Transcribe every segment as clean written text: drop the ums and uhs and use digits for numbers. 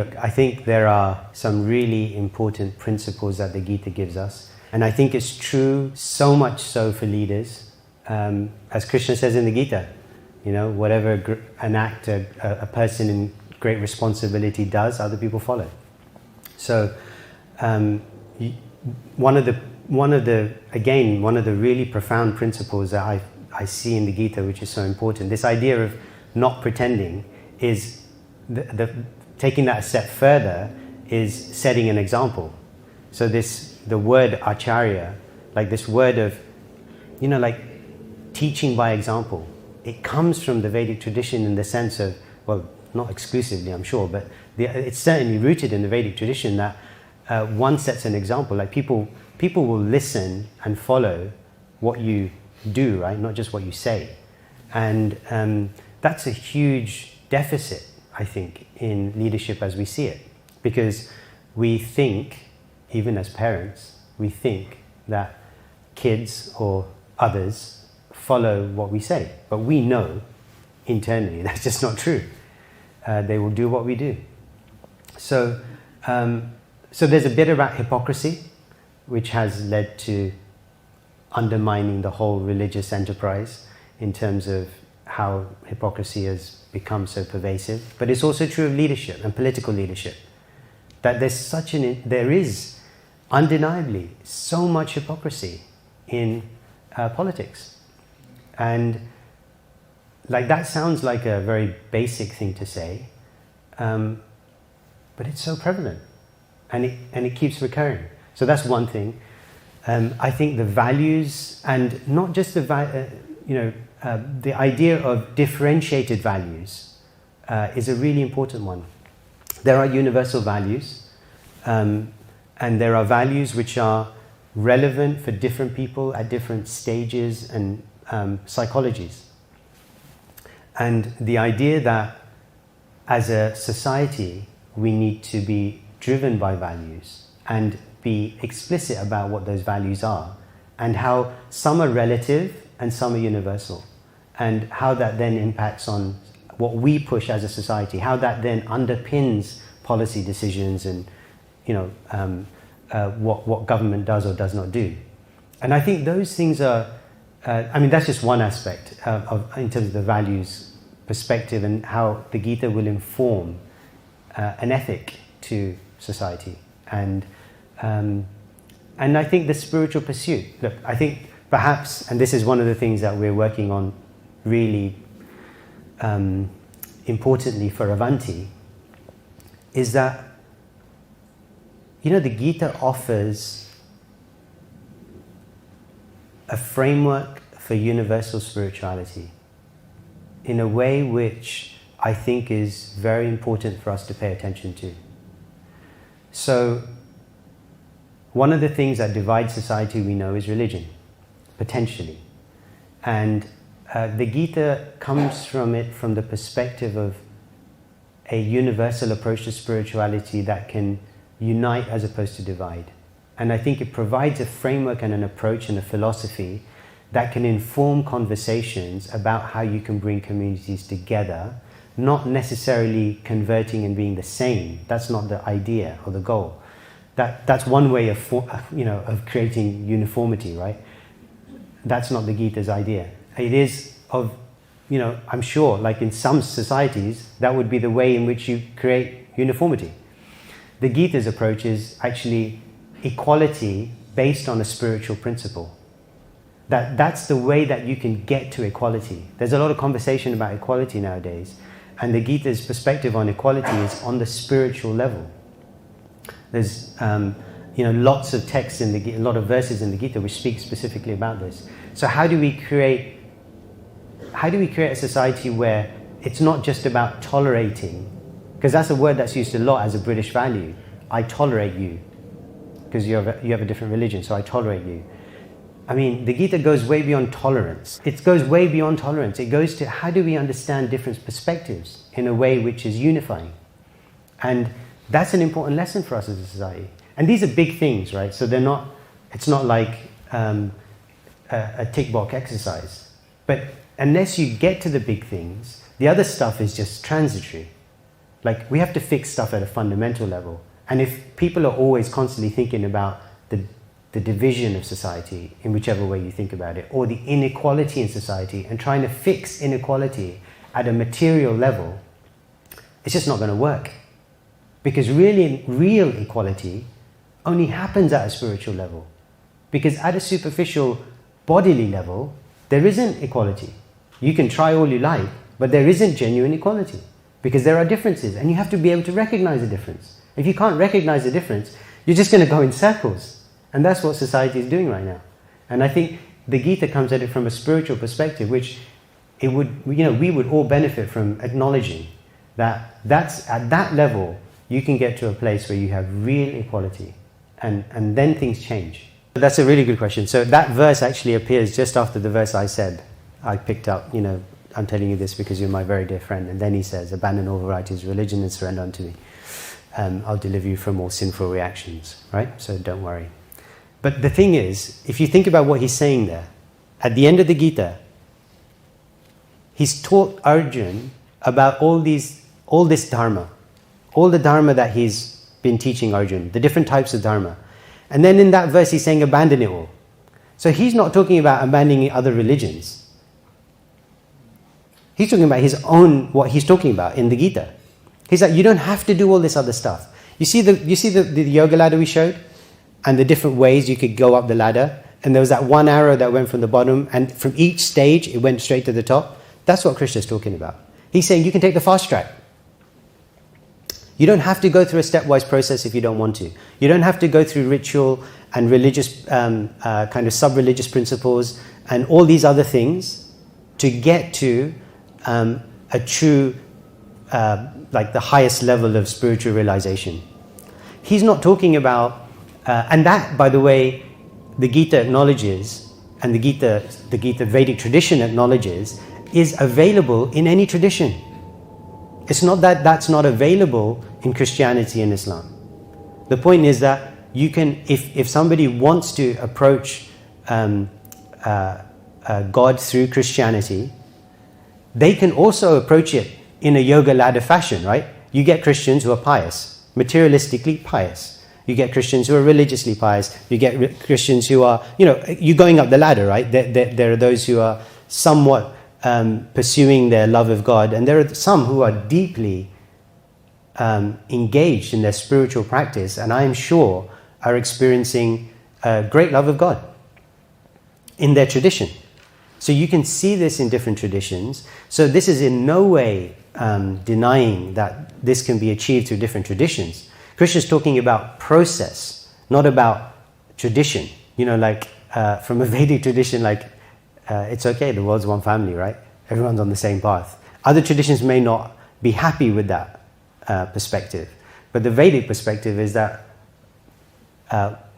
Look, I think there are some really important principles that the Gita gives us. And I think it's true so much so for leaders. As Krishna says in the Gita, you know, whatever an act a person in great responsibility does, other people follow. So one of the really profound principles that I see in the Gita, which is so important, this idea of not pretending, is taking that a step further, is setting an example. So the word acharya, like this word of, you know, like teaching by example, it comes from the Vedic tradition in the sense of, well, not exclusively, I'm sure, but it's certainly rooted in the Vedic tradition that one sets an example. Like people will listen and follow what you do, right? Not just what you say. And that's a huge deficit, I think, in leadership as we see it. Because we think, even as parents, we think that kids or others follow what we say. But we know internally that's just not true. They will do what we do. So there's a bit about hypocrisy, which has led to undermining the whole religious enterprise in terms of how hypocrisy has become so pervasive. But it's also true of leadership and political leadership, that there is undeniably so much hypocrisy in politics. And like that sounds like a very basic thing to say, but it's so prevalent, and it keeps recurring. So that's one thing. I think the values, and not just the idea of differentiated values is a really important one. There are universal values, and there are values which are relevant for different people at different stages and psychologies. And the idea that as a society we need to be driven by values and be explicit about what those values are, and how some are relative and some are universal, and how that then impacts on what we push as a society, how that then underpins policy decisions and, you know, what government does or does not do. And I think those things are, that's just one aspect in terms of the values perspective and how the Gita will inform an ethic to society. And I think the spiritual pursuit. Look, I think perhaps, and this is one of the things that we're working on really importantly for Avanti, is that, you know, the Gita offers a framework for universal spirituality in a way which I think is very important for us to pay attention to. So, one of the things that divides society, we know, is religion, potentially. And the Gita comes from the perspective of a universal approach to spirituality that can unite as opposed to divide. And I think it provides a framework and an approach and a philosophy that can inform conversations about how you can bring communities together, not necessarily converting and being the same. That's not the idea or the goal. That's one way of creating uniformity, right? That's not the Gita's idea. It is of, I'm sure, like in some societies, that would be the way in which you create uniformity. The Gita's approach is actually equality based on a spiritual principle. That's the way that you can get to equality. There's a lot of conversation about equality nowadays, and the Gita's perspective on equality is on the spiritual level. There's lots of texts in the Gita, a lot of verses in the Gita which speak specifically about this. So how do we create a society where it's not just about tolerating, because that's a word that's used a lot as a British value. I tolerate you because you have a different religion, so I tolerate you. I mean, the Gita goes way beyond tolerance. It goes way beyond tolerance. It goes to how do we understand different perspectives in a way which is unifying. And that's an important lesson for us as a society. And these are big things, right? So it's not like a tick box exercise. But unless you get to the big things, the other stuff is just transitory. Like, we have to fix stuff at a fundamental level. And if people are always constantly thinking about the division of society, in whichever way you think about it, or the inequality in society, and trying to fix inequality at a material level, it's just not going to work. Because really, real equality only happens at a spiritual level. Because at a superficial bodily level, there isn't equality. You can try all you like, but there isn't genuine equality. Because there are differences, and you have to be able to recognize the difference. If you can't recognize the difference, you're just going to go in circles. And that's what society is doing right now. And I think the Gita comes at it from a spiritual perspective, which we would all benefit from acknowledging that's at that level you can get to a place where you have real equality, and then things change. That's a really good question. So that verse actually appears just after the verse I said. I picked up, I'm telling you this because you're my very dear friend. And then he says, abandon all varieties of religion and surrender unto me. I'll deliver you from all sinful reactions, right? So don't worry. But the thing is, if you think about what he's saying there, at the end of the Gita, he's taught Arjun about all this dharma, all the dharma that he's been teaching Arjun, the different types of dharma. And then in that verse, he's saying, abandon it all. So he's not talking about abandoning other religions. He's talking about his own, what he's talking about in the Gita. He's like, you don't have to do all this other stuff. You see the yoga ladder we showed? And the different ways you could go up the ladder. And there was that one arrow that went from the bottom, and from each stage, it went straight to the top. That's what Krishna's talking about. He's saying you can take the fast track. You don't have to go through a stepwise process if you don't want to. You don't have to go through ritual and religious, kind of sub-religious principles and all these other things to get to a true, like the highest level of spiritual realization. He's not talking about, and that, by the way, the Gita acknowledges, and the Gita Vedic tradition acknowledges, is available in any tradition. It's not that that's not available in Christianity and Islam. The point is that you can, if somebody wants to approach God through Christianity, they can also approach it in a yoga ladder fashion, right? You get Christians who are pious, materialistically pious. You get Christians who are religiously pious. You get Christians who are, you're going up the ladder, right? There are those who are somewhat pursuing their love of God, and there are some who are deeply engaged in their spiritual practice, and I am sure are experiencing a great love of God in their tradition. So you can see this in different traditions. So this is in no way denying that this can be achieved through different traditions. Krishna's talking about process, not about tradition. From a Vedic tradition, it's okay, the world's one family, right? Everyone's on the same path. Other traditions may not be happy with that perspective. But the Vedic perspective is that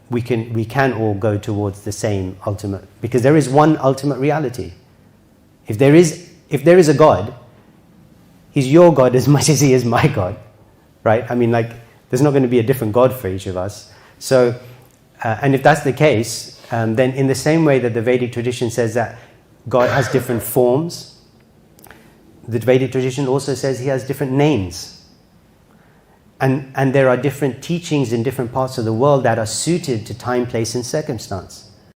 we can all go towards the same ultimate, because there is one ultimate reality. If there is a God, he's your God as much as he is my God, right? I mean, there's not going to be a different God for each of us. So, and if that's the case, then in the same way that the Vedic tradition says that God has different forms, the Vedic tradition also says he has different names. And there are different teachings in different parts of the world that are suited to time, place, and circumstance.